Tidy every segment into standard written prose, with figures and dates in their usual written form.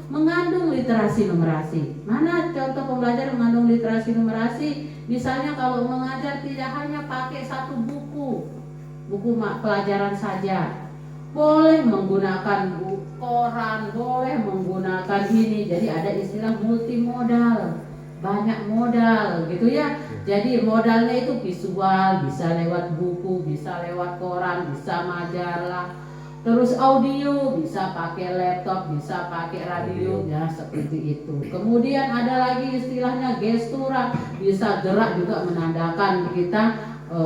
mengandung literasi numerasi. Mana contoh pembelajaran mengandung literasi numerasi? Misalnya kalau mengajar tidak hanya pakai satu buku pelajaran saja. Boleh menggunakan koran, boleh menggunakan ini. Jadi ada istilah multimodal, banyak modal gitu ya. Jadi modalnya itu visual, bisa lewat buku, bisa lewat koran, bisa majalah. Terus audio, bisa pakai laptop, bisa pakai radio, ya seperti itu. Kemudian ada lagi istilahnya gestura, bisa gerak juga menandakan kita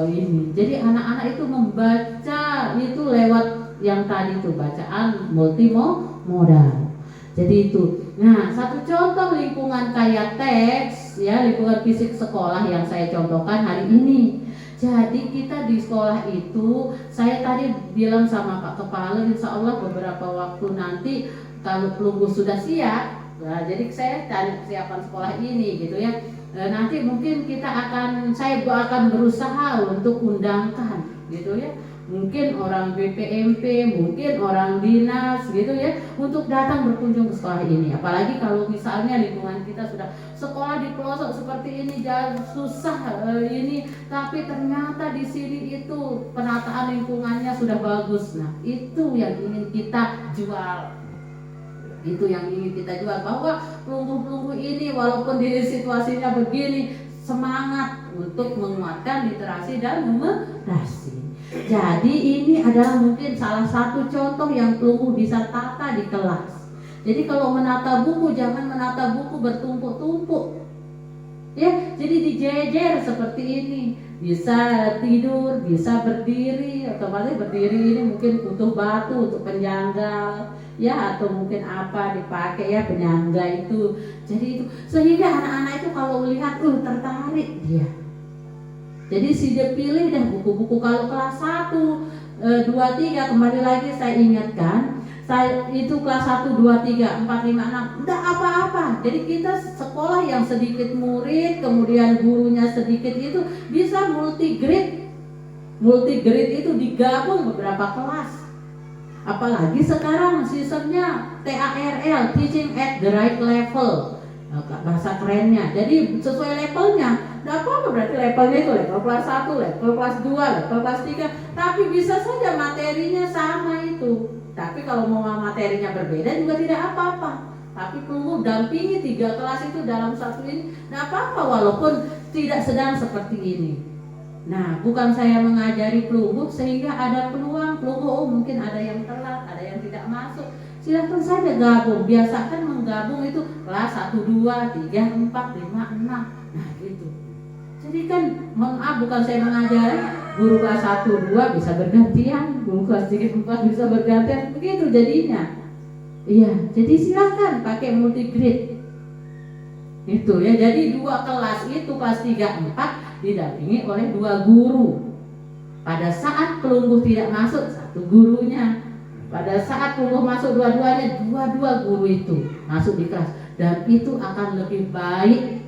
ini. Jadi anak-anak itu membaca itu lewat yang tadi itu bacaan multimodal. Jadi itu. Nah, satu contoh lingkungan kayak teks ya, lingkungan fisik sekolah yang saya contohkan hari ini. Jadi kita di sekolah itu, saya tadi bilang sama Pak Kepala, insya Allah beberapa waktu nanti kalau pelunggu sudah siap, nah, jadi saya cari persiapan sekolah ini gitu ya. Nanti mungkin saya akan berusaha untuk undangkan gitu ya. Mungkin orang BPMP, mungkin orang dinas gitu ya, untuk datang berkunjung ke sekolah ini. Apalagi kalau misalnya lingkungan kita sudah sekolah di pelosok seperti ini, susah ini, tapi ternyata di sini itu penataan lingkungannya sudah bagus. Nah, itu yang ingin kita jual. Itu yang ingin kita jual, bahwa pelunggu-pelunggu ini walaupun di situasinya begini, semangat untuk menguatkan literasi dan numerasi. Jadi ini adalah mungkin salah satu contoh yang pelunggu bisa tata di kelas. Jadi kalau menata buku, jangan menata buku bertumpuk-tumpuk. Ya, jadi dijejer seperti ini. Bisa tidur, bisa berdiri, otomatis berdiri ini mungkin butuh batu untuk penyangga, ya, atau mungkin apa dipakai ya penyangga itu. Jadi itu sehingga anak-anak itu kalau lihat tertarik dia. Jadi dia pilih dah buku-buku. Kalau kelas 1, 2, 3 kembali lagi saya ingatkan, saya itu kelas 1, 2, 3, 4, 5, 6 enggak apa-apa. Jadi kita sekolah yang sedikit murid, kemudian gurunya sedikit, itu bisa multi grade. Multi grade itu digabung beberapa kelas. Apalagi sekarang sistemnya TARL, Teaching at the Right Level, bahasa kerennya. Jadi sesuai levelnya. Tidak apa-apa, berarti levelnya itu level kelas 1, level kelas 2, level kelas 3. Tapi bisa saja materinya sama itu. Tapi kalau mau materinya berbeda juga tidak apa-apa. Tapi perlu dampingi 3 kelas itu dalam satu ini, tidak apa-apa walaupun tidak sedang seperti ini. Nah, bukan saya mengajari pelunggu sehingga ada peluang pelunggu, mungkin ada yang telat, ada yang tidak masuk. Silakan saja gabung, biasakan menggabung itu kelas 1, 2, 3, 4, 5, 6. Nah gitu. Jadi kan, mohon maaf, bukan saya mengajari guru kelas 1, 2 bisa bergantian, guru kelas 3, 4 bisa bergantian, begitu jadinya. Iya, jadi silakan pakai multi grade. Itu ya, jadi 2 kelas itu kelas 3, 4 didampingi oleh 2 guru. Pada saat pelunggu tidak masuk, 1 gurunya. Pada saat pelunggu masuk dua-duanya, 2 guru itu masuk di kelas. Dan itu akan lebih baik.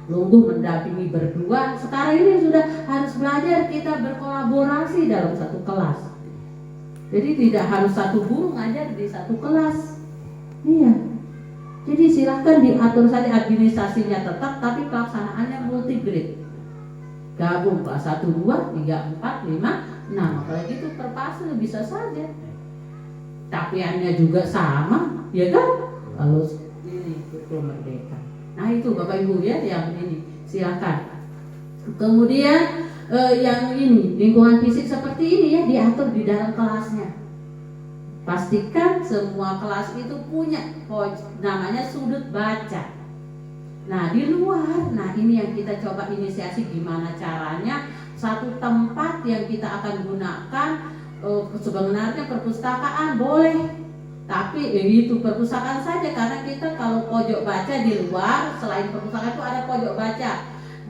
Pelunggu mendampingi berdua. Sekarang ini sudah harus belajar kita berkolaborasi dalam satu kelas. Jadi tidak harus 1 guru ngajar di 1 kelas. Iya. Jadi silahkan diatur saja administrasinya tetap, tapi pelaksanaannya multi grade. Gabung kelas 1, 2, 3, 4, 5, 6. Apalagi itu per fase bisa saja. Tapiannya juga sama, ya kan? Kalau ini betul merdeka. Nah itu Bapak Ibu ya yang ini, silakan. Kemudian yang ini lingkungan fisik seperti ini ya diatur di dalam kelasnya. Pastikan semua kelas itu punya namanya sudut baca. Nah di luar, nah ini yang kita coba inisiasi gimana caranya. Satu tempat yang kita akan gunakan sebenarnya perpustakaan boleh, tapi itu perpustakaan saja, karena kita kalau pojok baca di luar, selain perpustakaan itu ada pojok baca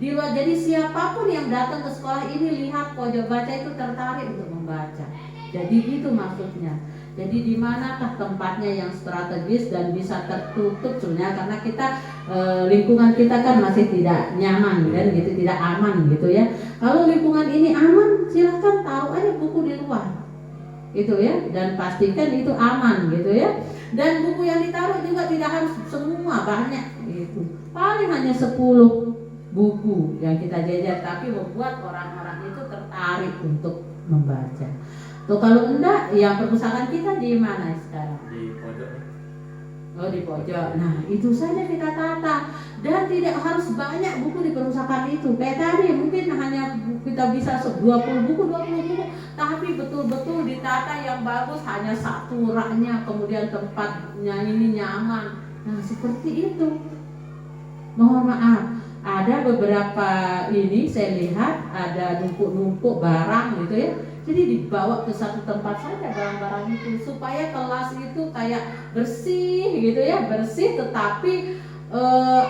di luar. Jadi siapapun yang datang ke sekolah ini lihat pojok baca itu tertarik untuk membaca. Jadi gitu maksudnya. Jadi di manakah tempatnya yang strategis dan bisa tertutup sebenarnya, karena kita lingkungan kita kan masih tidak nyaman kan gitu, tidak aman gitu ya. Kalau lingkungan ini aman, silakan taruh aja buku di luar. Itu ya, dan pastikan itu aman gitu ya. Dan buku yang ditaruh juga tidak harus semua, banyak itu. Paling hanya 10 buku yang kita jajar, tapi membuat orang-orang itu tertarik untuk membaca. Tuh kalau enggak, yang perpustakaan kita di mana sekarang? Di pojok. Oh, di pojok. Nah, itu saja kita tata. Dan tidak harus banyak buku di perpustakaan itu. Kayak tadi mungkin hanya kita bisa 20 buku, tapi betul-betul ditata yang bagus, hanya satu raknya, kemudian tempatnya ini nyaman. Nah, seperti itu. Mohon maaf, ada beberapa ini saya lihat ada numpuk-numpuk barang gitu ya. Jadi dibawa ke satu tempat saja barang-barang itu supaya kelas itu kayak bersih gitu ya, bersih tetapi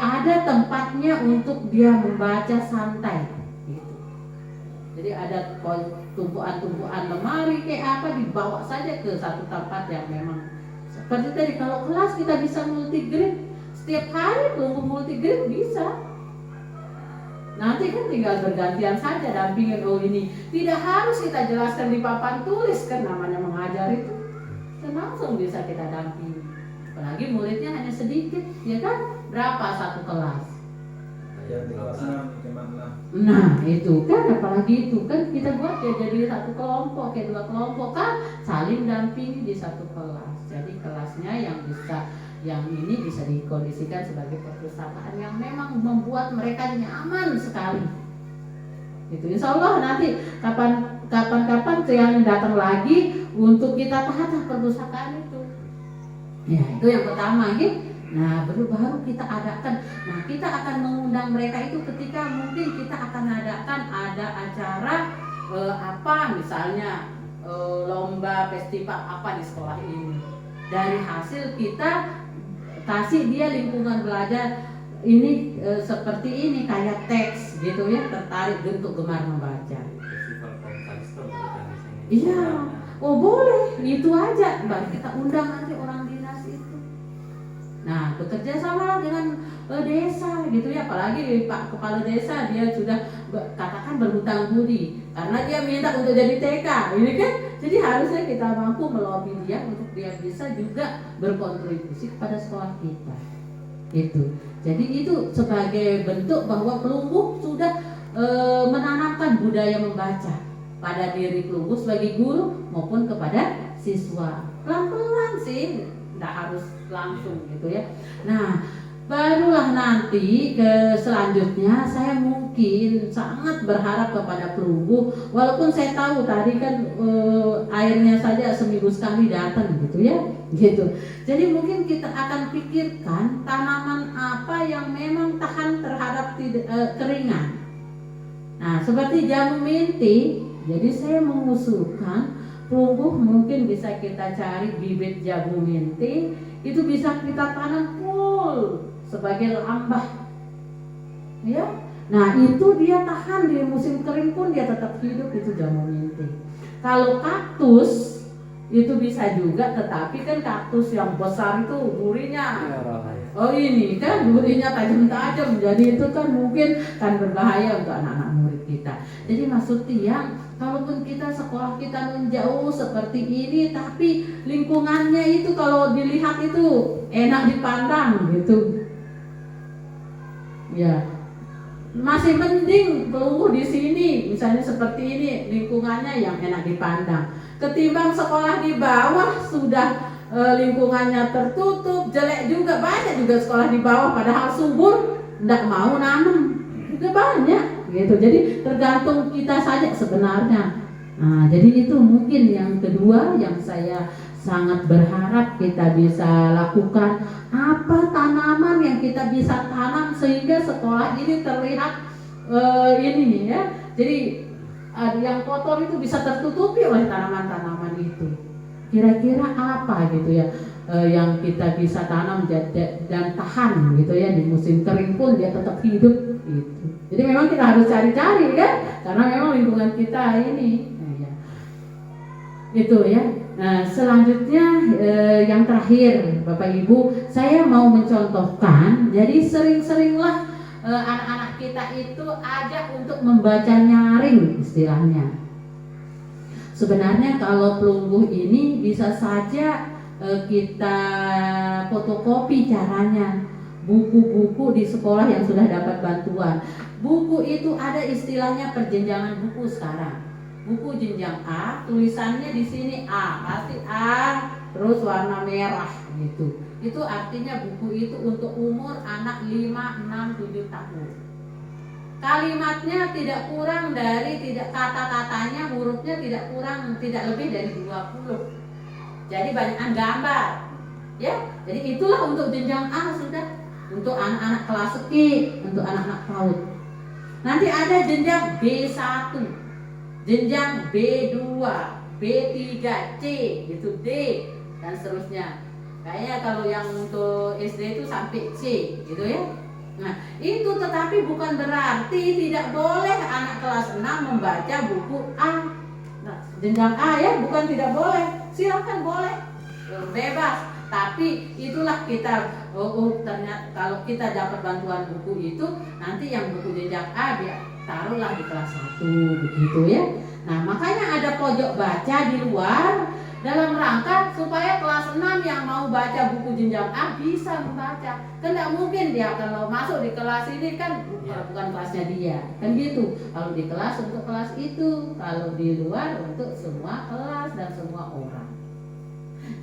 ada tempatnya untuk dia membaca santai gitu. Jadi ada tumpuan-tumpuan lemari kayak apa dibawa saja ke satu tempat yang memang seperti tadi. Kalau kelas kita bisa multigrade, setiap hari tunggu multigrade bisa. Nanti kan tinggal bergantian saja dampingin. Oh ini tidak harus kita jelaskan di papan tulis kan, namanya mengajar itu kan langsung bisa kita dampingi. Apalagi muridnya hanya sedikit, ya kan? Berapa satu kelas? Nah itu kan, apalagi itu kan kita buat ya jadi satu kelompok, kayak 2 kelompok kan saling dampingi di satu kelas. Jadi kelasnya yang ini bisa dikondisikan sebagai perpustakaan yang memang membuat mereka nyaman sekali. Itu Insya Allah nanti kapan-kapan yang datang lagi untuk kita tata perpustakaan itu. Ya itu yang pertama gitu. Nah baru kita adakan. Nah kita akan mengundang mereka itu ketika mungkin kita akan adakan ada acara apa misalnya lomba festival apa di sekolah ini. Dari hasil kita kasih dia lingkungan belajar ini seperti ini kayak teks gitu ya, tertarik untuk gemar membaca. Iya, oh boleh, itu aja. Baru kita undang nanti orang dinas itu. Nah, bekerja sama dengan desa gitu ya, apalagi Pak Kepala Desa dia sudah katakan berhutang budi karena dia minta untuk jadi TK, ini kan. Jadi harusnya kita mampu melobi dia untuk dia bisa juga berkontribusi kepada sekolah kita. Itu. Jadi itu sebagai bentuk bahwa Pelungguh sudah menanamkan budaya membaca pada diri Pelungguh sebagai guru maupun kepada siswa. Pelan-pelan sih, tidak harus langsung gitu ya. Nah, barulah nanti ke selanjutnya saya mungkin sangat berharap kepada Pelungguh, walaupun saya tahu tadi kan airnya saja seminggu sekali datang gitu ya, gitu. Jadi mungkin kita akan pikirkan tanaman apa yang memang tahan terhadap keringan. Nah, seperti jamu minti, jadi saya mengusulkan Pelungguh mungkin bisa kita cari bibit jamu minti, itu bisa kita tanam full sebagai lambah, ya. Nah itu dia tahan di musim kering pun dia tetap hidup, itu jamu minti. Kalau kaktus itu bisa juga, tetapi kan kaktus yang besar itu durinya, oh ini kan durinya tajam-tajam, jadi itu kan mungkin kan berbahaya untuk anak-anak murid kita. Jadi maksud tiang, kalaupun kita sekolah kita menjauh seperti ini, tapi lingkungannya itu kalau dilihat itu enak dipandang gitu. Ya, masih mending Pelungguh di sini, misalnya seperti ini lingkungannya yang enak dipandang, ketimbang sekolah di bawah sudah lingkungannya tertutup, jelek juga. Banyak juga sekolah di bawah padahal subur, tidak mau nanam, juga banyak gitu. Jadi tergantung kita saja sebenarnya. Nah, jadi itu mungkin yang kedua yang saya sangat berharap kita bisa lakukan. Apa tanaman yang kita bisa tanam sehingga sekolah ini terlihat ini ya. Jadi yang kotor itu bisa tertutupi oleh tanaman-tanaman itu. Kira-kira apa gitu ya yang kita bisa tanam dan tahan gitu ya, di musim kering pun dia tetap hidup gitu. Jadi memang kita harus cari-cari kan, karena memang lingkungan kita ini itu ya. Nah, selanjutnya yang terakhir Bapak Ibu, saya mau mencontohkan. Jadi sering-seringlah anak-anak kita itu ajak untuk membaca nyaring istilahnya. Sebenarnya kalau Pelungguh ini bisa saja kita fotokopi caranya buku-buku di sekolah yang sudah dapat bantuan. Buku itu ada istilahnya perjenjangan buku sekarang. Buku jenjang A, tulisannya di sini A, pasti A, terus warna merah gitu. Itu artinya buku itu untuk umur anak 5, 6, 7 tahun. Kalimatnya tidak kurang dari, tidak kata-katanya, hurufnya tidak kurang, tidak lebih dari 20. Jadi banyakan gambar, ya. Jadi itulah untuk jenjang A sudah, untuk anak-anak kelas sekip, untuk anak-anak PAUD. Nanti ada jenjang B1, jenjang B2, B3, C, gitu, D dan seterusnya. Kayaknya kalau yang untuk SD itu sampai C, gitu ya. Nah, itu tetapi bukan berarti tidak boleh anak kelas 6 membaca buku A. Nah, jenjang A ya, bukan tidak boleh. Silakan boleh, bebas. Tapi itulah kita, ternyata kalau kita dapat bantuan buku itu, nanti yang buku jenjang A taruhlah di kelas 1, begitu ya. Nah, makanya ada pojok baca di luar dalam rangka supaya kelas 6 yang mau baca buku jenjang A bisa membaca. Kan tidak mungkin dia kalau masuk di kelas ini kan bukan kelasnya dia, kan gitu. Kalau di kelas untuk kelas itu, kalau di luar untuk semua kelas dan semua orang.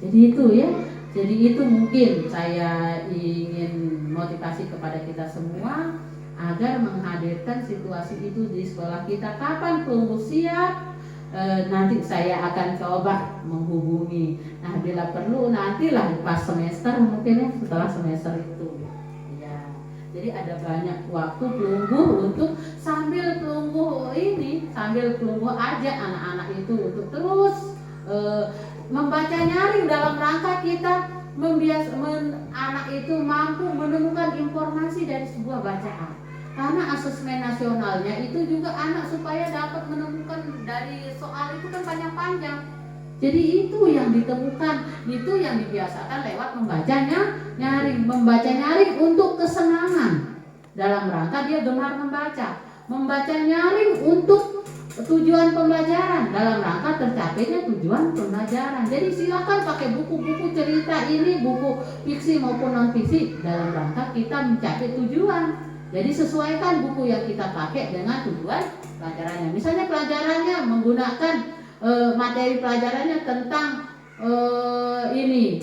Jadi itu ya. Jadi itu mungkin saya ingin motivasi kepada kita semua agar menghadirkan situasi itu di sekolah kita. Kapan Pelunggu siap? Nanti saya akan coba menghubungi. Nah, bila perlu nantilah pas semester mungkin ya, setelah semester itu. Ya. Jadi ada banyak waktu Pelunggu untuk sambil Pelunggu ini, sambil Pelunggu ajak anak-anak itu untuk terus membaca nyaring dalam rangka kita anak itu mampu menemukan informasi dari sebuah bacaan. Karena asesmen nasionalnya itu juga anak supaya dapat menemukan dari soal itu kan panjang-panjang. Jadi itu yang ditemukan, itu yang dibiasakan lewat membacanya nyaring. Membaca nyaring untuk kesenangan dalam rangka dia gemar membaca. Membaca nyaring untuk tujuan pembelajaran dalam rangka tercapainya tujuan pembelajaran. Jadi silakan pakai buku-buku cerita ini, buku fiksi maupun non fiksi dalam rangka kita mencapai tujuan. Jadi sesuaikan buku yang kita pakai dengan tujuan pelajarannya. Misalnya pelajarannya menggunakan materi pelajarannya tentang ini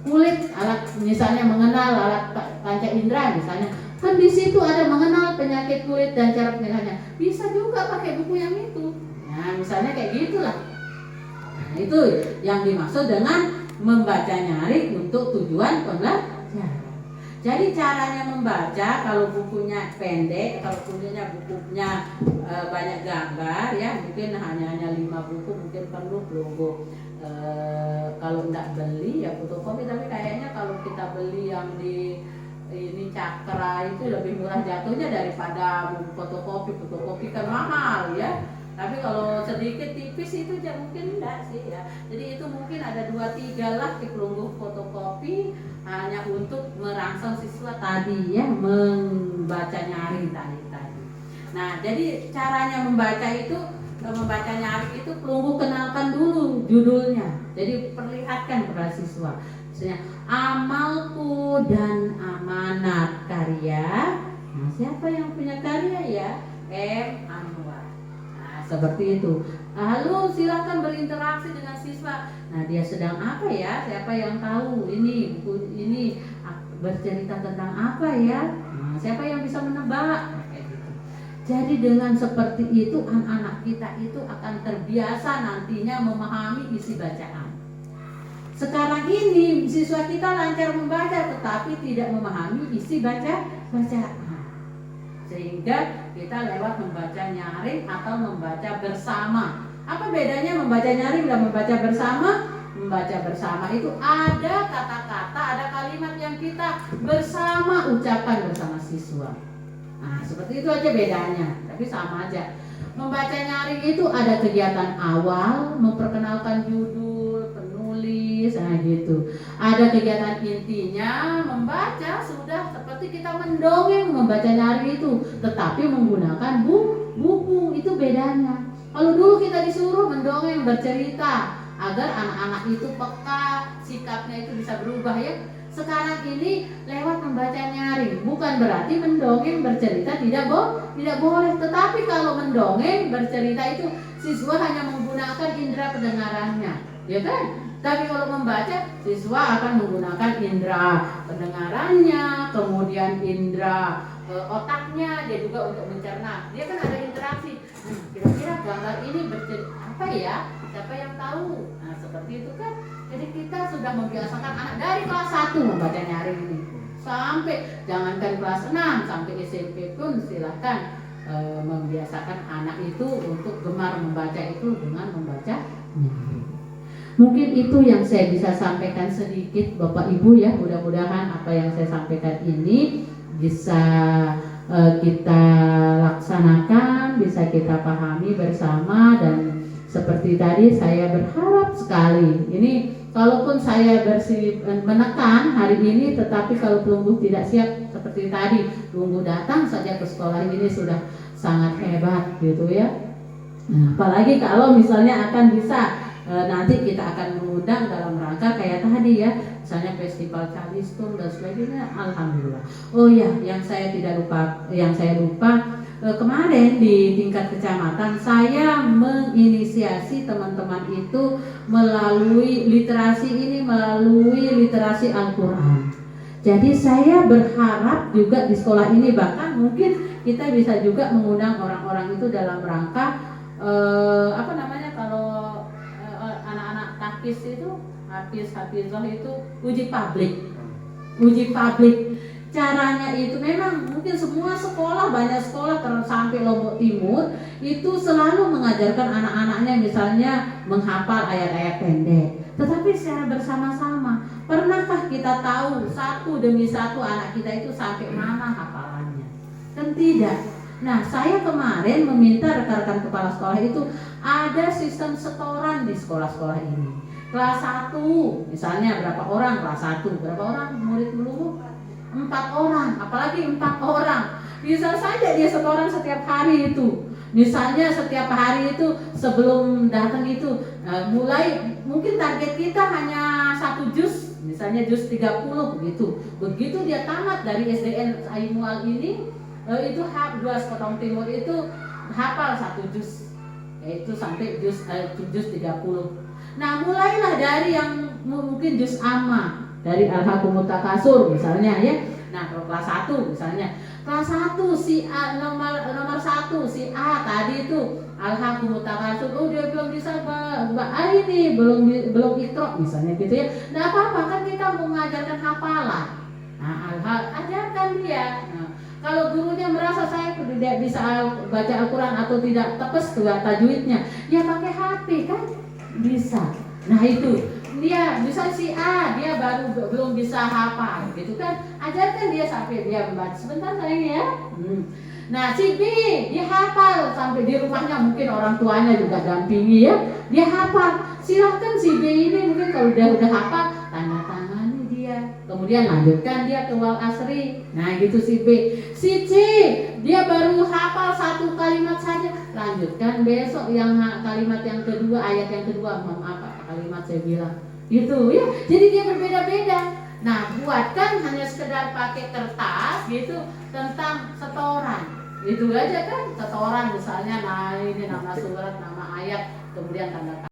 kulit, alat misalnya mengenal alat panca indera misalnya. Kan di situ ada mengenal penyakit kulit dan cara penyakitnya. Bisa juga pakai buku yang itu. Nah, misalnya kayak gitulah. Nah, itu yang dimaksud dengan membaca nyaring untuk tujuan pembelajaran. Jadi caranya membaca, kalau bukunya pendek, kalau bukunya banyak gambar ya, mungkin hanya 5 buku mungkin perlu Pelunggu. Kalau enggak beli ya fotokopi, tapi kayaknya kalau kita beli yang di ini Cakra itu lebih murah jatuhnya daripada fotokopi kan mahal ya. Tapi kalau sedikit tipis itu mungkin enggak sih ya. Jadi itu mungkin ada 2-3 lah di Pelunggu fotokopi hanya untuk merangsang siswa tadi ya, membaca nyaring tadi. Nah, jadi caranya membaca nyaring itu Pelunggu kenalkan dulu judulnya. Jadi perlihatkan kepada siswa. Misalnya amalku dan amanat karya. Nah, siapa yang punya karya ya? M. Anwar. Nah, seperti itu. Lalu silakan berinteraksi dengan siswa. Nah, dia sedang apa ya? Siapa yang tahu ini buku ini bercerita tentang apa ya? Nah, siapa yang bisa menebak? Nah, kayak gitu. Jadi dengan seperti itu anak-anak kita itu akan terbiasa nantinya memahami isi bacaan. Sekarang ini siswa kita lancar membaca tetapi tidak memahami isi bacaan. Sehingga kita lewat membaca nyaring atau membaca bersama. Apa bedanya membaca nyaring dan membaca bersama? Membaca bersama itu ada kata-kata, ada kalimat yang kita bersama ucapkan bersama siswa. Nah, seperti itu aja bedanya, tapi sama aja. Membaca nyaring itu ada kegiatan awal, memperkenalkan judul, penulis, nah gitu. Ada kegiatan intinya, membaca sudah seperti kita mendongeng membaca nyaring itu, tetapi menggunakan buku, itu bedanya. Kalau dulu kita disuruh mendongeng bercerita, agar anak-anak itu peka, sikapnya itu bisa berubah ya. Sekarang ini lewat membaca nyaring, bukan berarti mendongeng bercerita tidak boleh, tetapi kalau mendongeng bercerita itu siswa hanya menggunakan indera pendengarannya, ya kan? Tapi kalau membaca, siswa akan menggunakan indera pendengarannya, kemudian indera otaknya, dia juga untuk mencerna. Dia kan ada interaksi. Kira-kira gambar ini bercerita apa ya? Siapa yang tahu? Nah, seperti itu kan. Jadi kita sudah membiasakan anak dari kelas 1 membaca nyaring ini. Sampai jangankan kelas 6, sampai SMP pun silahkan membiasakan anak itu untuk gemar membaca itu dengan membaca nyaring. Mungkin itu yang saya bisa sampaikan sedikit Bapak Ibu ya. Mudah-mudahan apa yang saya sampaikan ini bisa kita laksanakan, bisa kita pahami bersama. Dan seperti tadi saya berharap sekali ini, kalaupun saya menekan hari ini, tetapi kalau Pelunggu tidak siap seperti tadi, Pelunggu datang saja ke sekolah ini sudah sangat hebat gitu ya. Nah, apalagi kalau misalnya akan bisa nanti kita akan mengundang dalam rangka kayak tadi ya, misalnya festival Calistung dan sebagainya. Alhamdulillah. Oh ya, yang saya lupa kemarin di tingkat kecamatan saya menginisiasi teman-teman itu melalui literasi ini, melalui literasi Al-Quran. Jadi saya berharap juga di sekolah ini, bahkan mungkin kita bisa juga mengundang orang-orang itu dalam rangka kalau anak-anak tahfiz itu, hafizah itu uji publik. Caranya itu memang mungkin semua sekolah, banyak sekolah sampai Lombok Timur itu selalu mengajarkan anak-anaknya misalnya menghafal ayat-ayat pendek. Tetapi secara bersama-sama, pernahkah kita tahu satu demi satu anak kita itu sampai mana hafalannya? Kan tidak. Nah, saya kemarin meminta rekan-rekan kepala sekolah itu ada sistem setoran di sekolah-sekolah ini. Kelas 1 misalnya berapa orang kelas 1, berapa orang murid Pelunggu? 4 orang, apalagi 4 orang. Bisa saja dia setoran setiap hari itu. Misalnya setiap hari itu sebelum datang itu mulai mungkin target kita hanya 1 juz, misalnya juz 30 gitu. Begitu dia tamat dari SDN Aimual ini, itu 2 Potong Timur itu hafal 1 juz, yaitu sampai juz 30. Nah, mulailah dari yang mungkin juz amma, dari Al-Hakumut Takasur misalnya ya. Nah, kalau kelas 1 misalnya, kelas 1 si A, nomor 1 si A tadi itu Al-Hakumut Takasur, oh dia belum bisa ini belum Iqra misalnya gitu ya. Nah, apa-apa kan kita mau mengajarkan hafalan. Nah, ajarkan dia. Nah, kalau gurunya merasa saya tidak bisa baca Al-Quran atau tidak tepat tajwidnya, ya pakai HP kan bisa. Nah itu dia bisa si A, dia belum bisa hafal gitu kan, ajarkan dia sampai dia membaca. Sebentar sayang ya. Nah si B dia hafal sampai di rumahnya, mungkin orang tuanya juga dampingi ya, dia hafal. Silahkan si B ini mungkin kalau dia udah hafal, tanda tangani dia, kemudian lanjutkan dia ke wal asri. Nah gitu si B. Si C dia baru hafal 1 kalimat saja, lanjutkan besok yang kalimat yang kedua, ayat yang kedua, apa kalimat saya bilang gitu ya. Jadi dia berbeda-beda. Nah, buatkan hanya sekedar pakai kertas gitu tentang setoran. Itu aja kan, setoran misalnya, nah ini nama surat, nama ayat, kemudian tanda